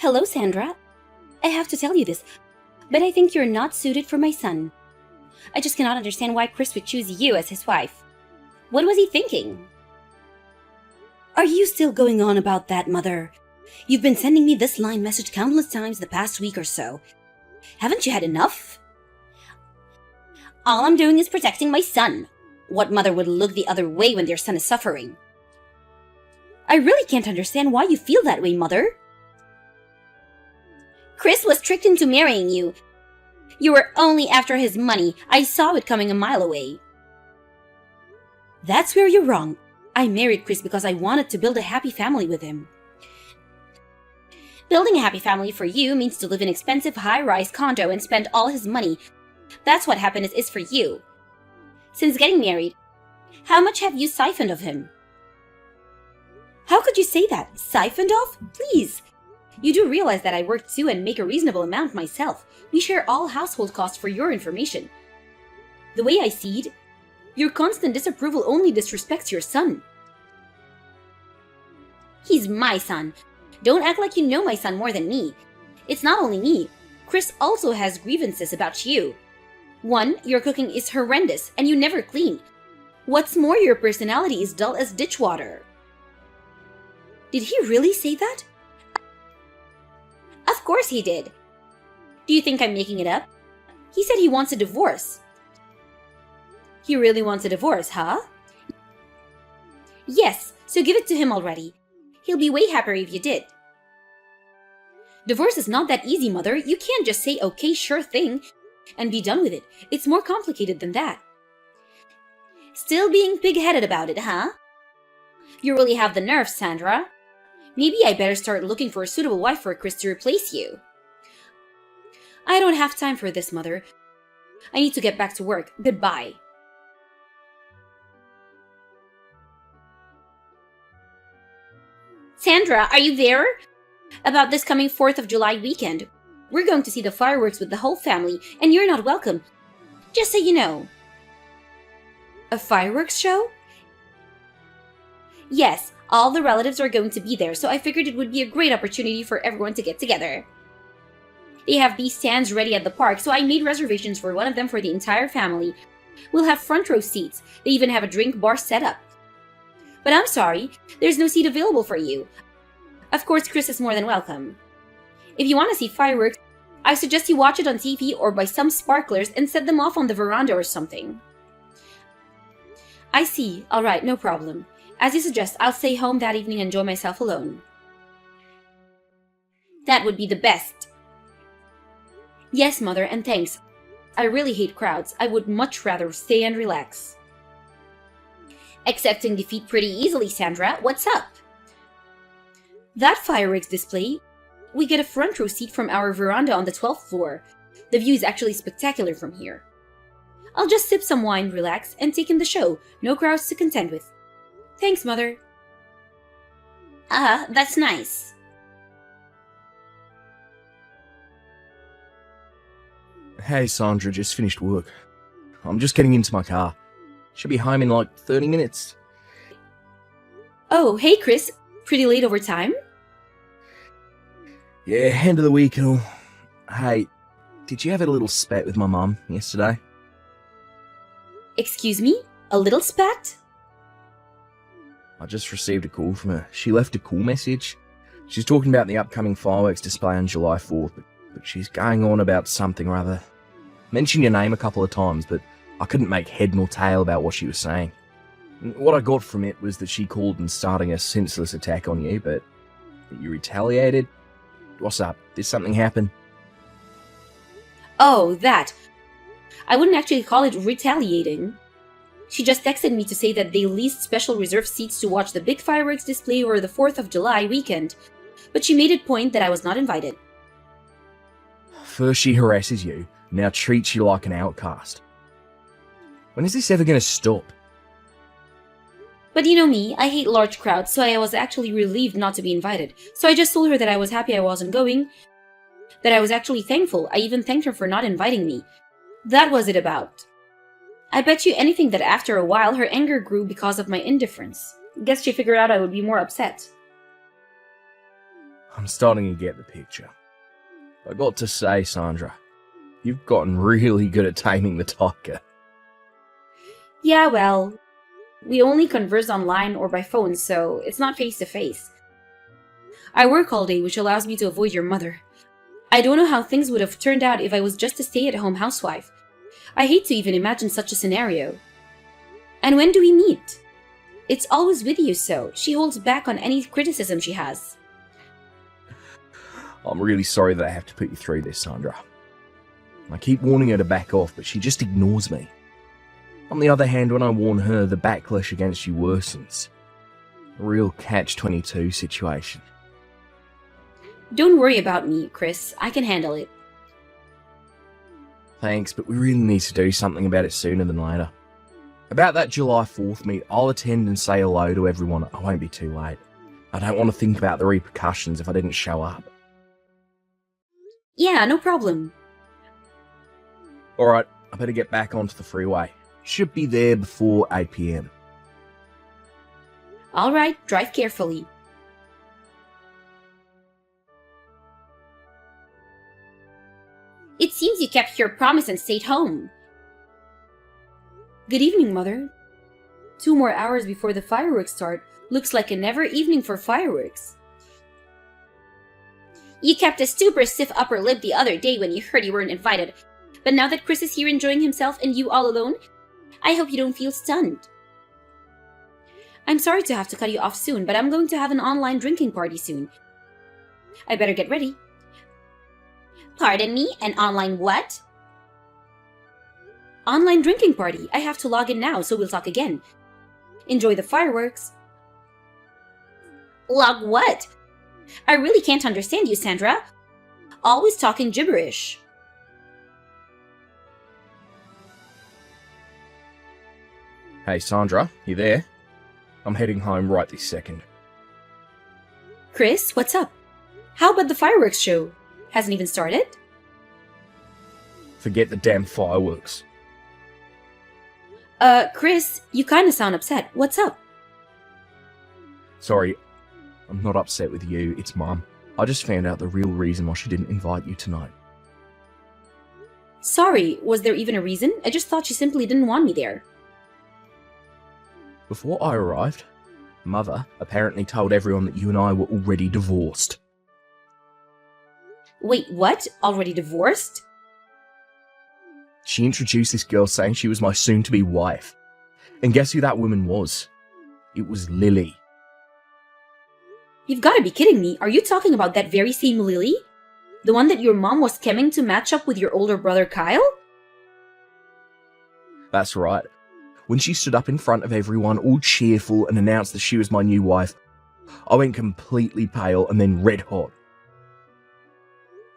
Hello, Sandra. I have to tell you this, but I think you're not suited for my son. I just cannot understand why Chris would choose you as his wife. What was he thinking? Are you still going on about that, Mother? You've been sending me this line message countless times the past week or so. Haven't you had enough? All I'm doing is protecting my son. What mother would look the other way when their son is suffering? I really can't understand why you feel that way, Mother. Chris was tricked into marrying you. You were only after his money. I saw it coming a mile away. That's where you're wrong. I married Chris because I wanted to build a happy family with him. Building a happy family for you means to live in an expensive high-rise condo and spend all his money. That's what happiness is for you. Since getting married, how much have you siphoned of him? How could you say that? Siphoned off? Please. You do realize that I work too and make a reasonable amount myself. We share all household costs for your information. The way I see it, your constant disapproval only disrespects your son. He's my son. Don't act like you know my son more than me. It's not only me. Chris also has grievances about you. One, your cooking is horrendous and you never clean. What's more, your personality is dull as ditch water. Did he really say that? Of course he did. Do you think I'm making it up? He said he wants a divorce. He really wants a divorce, huh? Yes, so give it to him already. He'll be way happier if you did. Divorce is not that easy, Mother. You can't just say, okay, sure thing, and be done with it. It's more complicated than that. Still being pig-headed about it, huh? You really have the nerve, Sandra. Maybe I better start looking for a suitable wife for Chris to replace you. I don't have time for this, Mother. I need to get back to work. Goodbye. Sandra, are you there? About this coming 4th of July weekend. We're going to see the fireworks with the whole family, and you're not welcome. Just so you know. A fireworks show? Yes, all the relatives are going to be there, so I figured it would be a great opportunity for everyone to get together. They have these stands ready at the park, so I made reservations for one of them for the entire family. We'll have front row seats. They even have a drink bar set up. But I'm sorry, there's no seat available for you. Of course, Chris is more than welcome. If you want to see fireworks, I suggest you watch it on TV or buy some sparklers and set them off on the veranda or something. I see. Alright, no problem. As you suggest, I'll stay home that evening and enjoy myself alone. That would be the best. Yes, Mother, and thanks. I really hate crowds. I would much rather stay and relax. Accepting defeat pretty easily, Sandra. What's up? That fireworks display, we get a front row seat from our veranda on the 12th floor. The view is actually spectacular from here. I'll just sip some wine, relax, and take in the show. No crowds to contend with. Thanks, Mother. That's nice. Hey, Sandra, just finished work. I'm just getting into my car. Should be home in like 30 minutes. Oh, hey, Chris. Pretty late over time? Yeah, end of the week and all. Hey, did you have a little spat with my mum yesterday? Excuse me? A little spat? I just received a call from her. She left a call message. She's talking about the upcoming fireworks display on July 4th, but she's going on about something or other. Mentioned your name a couple of times, but I couldn't make head nor tail about what she was saying. What I got from it was that she called and starting a senseless attack on you, but you retaliated? What's up? Did something happen? Oh, that. I wouldn't actually call it retaliating. She just texted me to say that they leased special reserved seats to watch the big fireworks display over the 4th of July weekend, but she made it point that I was not invited. First she harasses you, now treats you like an outcast. When is this ever going to stop? But you know me, I hate large crowds, so I was actually relieved not to be invited. So I just told her that I was happy I wasn't going, that I was actually thankful. I even thanked her for not inviting me. That was it about. I bet you anything that after a while her anger grew because of my indifference. Guess she figured out I would be more upset. I'm starting to get the picture. I got to say, Sandra, you've gotten really good at taming the tiger. Yeah, well, we only converse online or by phone, so it's not face to face. I work all day, which allows me to avoid your mother. I don't know how things would have turned out if I was just a stay-at-home housewife. I hate to even imagine such a scenario. And when do we meet? It's always with you, so she holds back on any criticism she has. I'm really sorry that I have to put you through this, Sandra. I keep warning her to back off, but she just ignores me. On the other hand, when I warn her, the backlash against you worsens. A real catch-22 situation. Don't worry about me, Chris. I can handle it. Thanks, but we really need to do something about it sooner than later. About that July 4th meet, I'll attend and say hello to everyone. I won't be too late. I don't want to think about the repercussions if I didn't show up. Yeah, no problem. Alright, I better get back onto the freeway. Should be there before 8 PM. Alright, drive carefully. It seems you kept your promise and stayed home. Good evening, Mother. 2 more hours before the fireworks start. Looks like a never evening for fireworks. You kept a super stiff upper lip the other day when you heard you weren't invited. But now that Chris is here enjoying himself and you all alone, I hope you don't feel stunned. I'm sorry to have to cut you off soon, but I'm going to have an online drinking party soon. I better get ready. Pardon me? An online what? Online drinking party. I have to log in now, so we'll talk again. Enjoy the fireworks. Log what? I really can't understand you, Sandra. Always talking gibberish. Hey, Sandra, you there? I'm heading home right this second. Chris, what's up? How about the fireworks show? Hasn't even started? Forget the damn fireworks. Chris, you kinda sound upset. What's up? Sorry, I'm not upset with you, it's Mum. I just found out the real reason why she didn't invite you tonight. Sorry, was there even a reason? I just thought she simply didn't want me there. Before I arrived, Mother apparently told everyone that you and I were already divorced. Wait, what? Already divorced? She introduced this girl saying she was my soon-to-be wife. And guess who that woman was? It was Lily. You've gotta be kidding me. Are you talking about that very same Lily? The one that your mom was scheming to match up with your older brother Kyle? That's right. When she stood up in front of everyone, all cheerful, and announced that she was my new wife, I went completely pale and then red hot.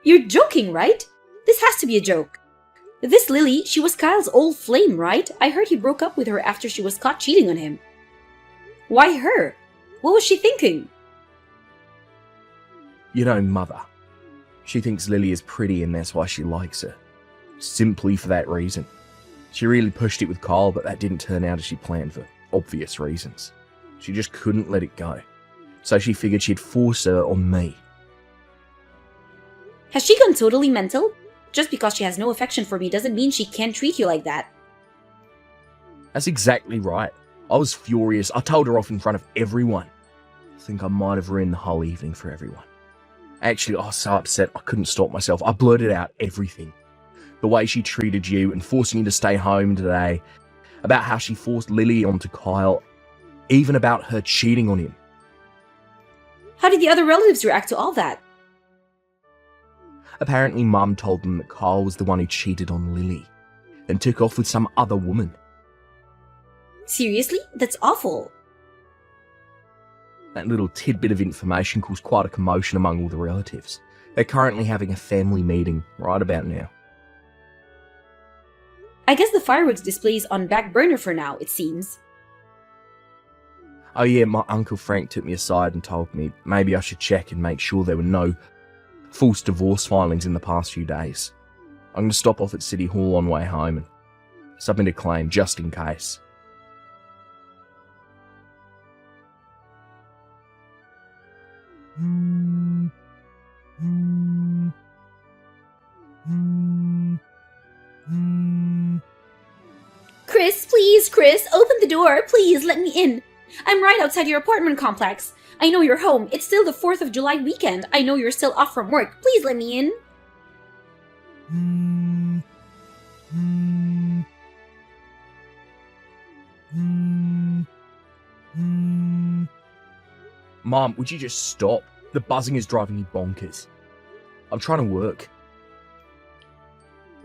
You're joking, right? This has to be a joke. This Lily, she was Kyle's old flame, right? I heard he broke up with her after she was caught cheating on him. Why her? What was she thinking? You know, Mother. She thinks Lily is pretty and that's why she likes her. Simply for that reason. She really pushed it with Kyle, but that didn't turn out as she planned for obvious reasons. She just couldn't let it go. So she figured she'd force her on me. Has she gone totally mental? Just because she has no affection for me doesn't mean she can't treat you like that. That's exactly right. I was furious. I told her off in front of everyone. I think I might have ruined the whole evening for everyone. Actually, I was so upset I couldn't stop myself. I blurted out everything. The way she treated you and forcing you to stay home today. About how she forced Lily onto Kyle. Even about her cheating on him. How did the other relatives react to all that? Apparently, Mum told them that Kyle was the one who cheated on Lily. And took off with some other woman. Seriously? That's awful. That little tidbit of information caused quite a commotion among all the relatives. They're currently having a family meeting right about now. I guess the fireworks display's on back burner for now, it seems. Oh yeah, my Uncle Frank took me aside and told me maybe I should check and make sure there were no false divorce filings in the past few days. I'm going to stop off at City Hall on way home and submit a claim just in case. Miss Chris, open the door. Please, let me in. I'm right outside your apartment complex. I know you're home. It's still the 4th of July weekend. I know you're still off from work. Please let me in. Mom, would you just stop? The buzzing is driving me bonkers. I'm trying to work.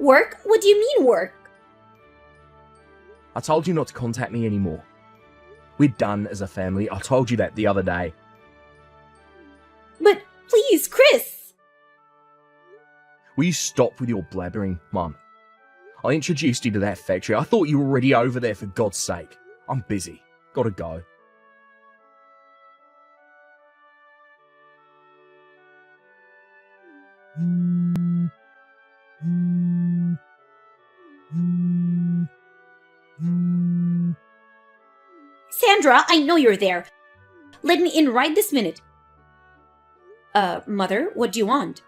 Work? What do you mean work? I told you not to contact me anymore. We're done as a family. I told you that the other day. But please, Chris! Will you stop with your blabbering, Mum? I introduced you to that factory. I thought you were already over there, for God's sake. I'm busy. Gotta go. Sandra, I know you're there. Let me in right this minute. Mother, what do you want?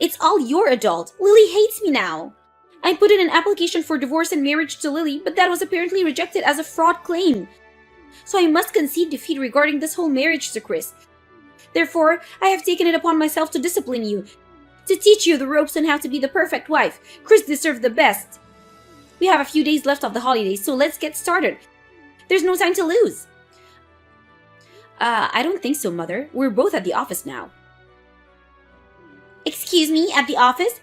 It's all your adult. Lily hates me now. I put in an application for divorce and marriage to Lily, but that was apparently rejected as a fraud claim. So I must concede defeat regarding this whole marriage to Chris. Therefore, I have taken it upon myself to discipline you, to teach you the ropes on how to be the perfect wife. Chris deserves the best. We have a few days left of the holidays, so let's get started. There's no time to lose. I don't think so, Mother. We're both at the office now. Excuse me, at the office?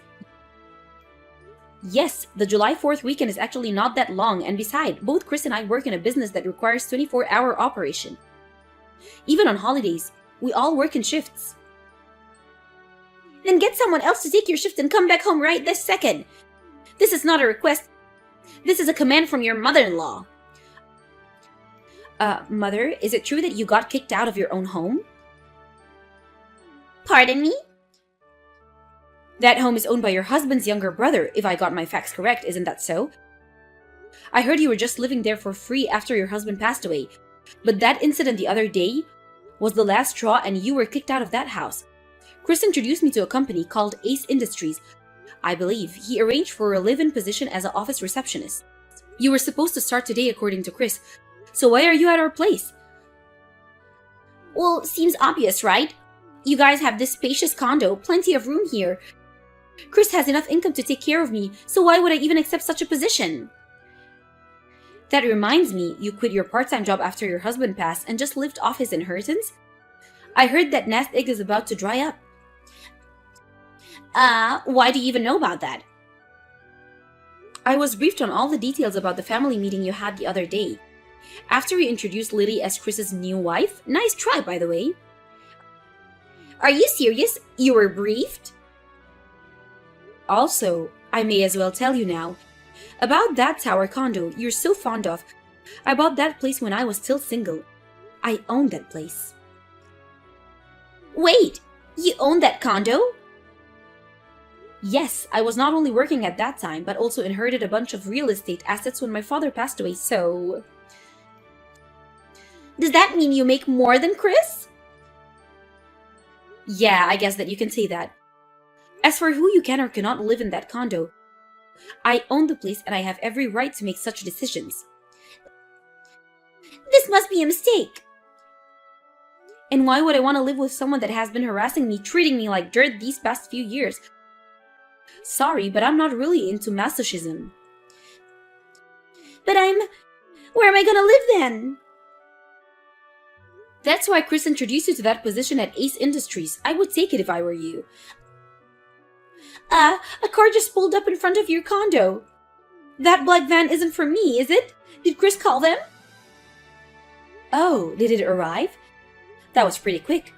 Yes, the July 4th weekend is actually not that long, and besides, both Chris and I work in a business that requires 24-hour operation. Even on holidays, we all work in shifts. Then get someone else to take your shift and come back home right this second. This is not a request. This is a command from your mother-in-law. Mother, is it true that you got kicked out of your own home? Pardon me? That home is owned by your husband's younger brother, if I got my facts correct, isn't that so? I heard you were just living there for free after your husband passed away, but that incident the other day was the last straw and you were kicked out of that house. Chris introduced me to a company called Ace Industries. I believe he arranged for a live-in position as an office receptionist. You were supposed to start today according to Chris, so why are you at our place? Well, seems obvious, right? You guys have this spacious condo, plenty of room here. Chris has enough income to take care of me, so why would I even accept such a position? That reminds me, you quit your part-time job after your husband passed and just lived off his inheritance? I heard that nest egg is about to dry up. Why do you even know about that? I was briefed on all the details about the family meeting you had the other day. After you introduced Lily as Chris's new wife, nice try, by the way. Are you serious? You were briefed? Also, I may as well tell you now, about that tower condo you're so fond of. I bought that place when I was still single. I own that place. Wait, you own that condo? Yes, I was not only working at that time, but also inherited a bunch of real estate assets when my father passed away, so... Does that mean you make more than Chris? Yeah, I guess that you can say that. As for who you can or cannot live in that condo, I own the place and I have every right to make such decisions. This must be a mistake. And why would I want to live with someone that has been harassing me, treating me like dirt these past few years? Sorry, but I'm not really into masochism. But where am I gonna live then? That's why Chris introduced you to that position at Ace Industries. I would take it if I were you. A car just pulled up in front of your condo. That black van isn't for me, is it? Did Chris call them? Oh, did it arrive? That was pretty quick.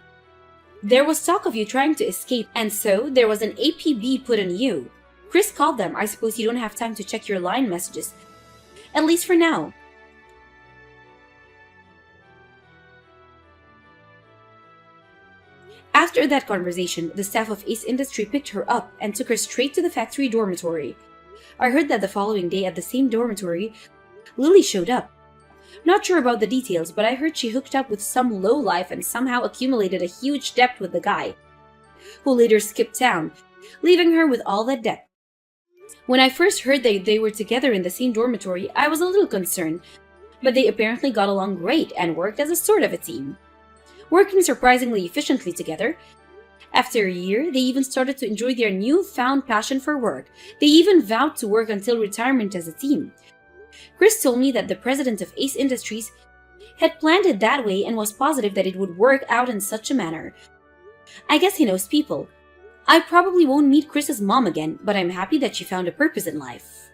There was talk of you trying to escape, and so there was an APB put on you. Chris called them. I suppose you don't have time to check your line messages. At least for now. After that conversation, the staff of Ace Industry picked her up and took her straight to the factory dormitory. I heard that the following day at the same dormitory, Lily showed up. Not sure about the details, but I heard she hooked up with some lowlife and somehow accumulated a huge debt with the guy, who later skipped town, leaving her with all that debt. When I first heard that they were together in the same dormitory, I was a little concerned, but they apparently got along great and worked as a sort of a team, working surprisingly efficiently together. After a year, they even started to enjoy their newfound passion for work. They even vowed to work until retirement as a team. Chris told me that the president of Ace Industries had planned it that way and was positive that it would work out in such a manner. I guess he knows people. I probably won't meet Chris's mom again, but I'm happy that she found a purpose in life.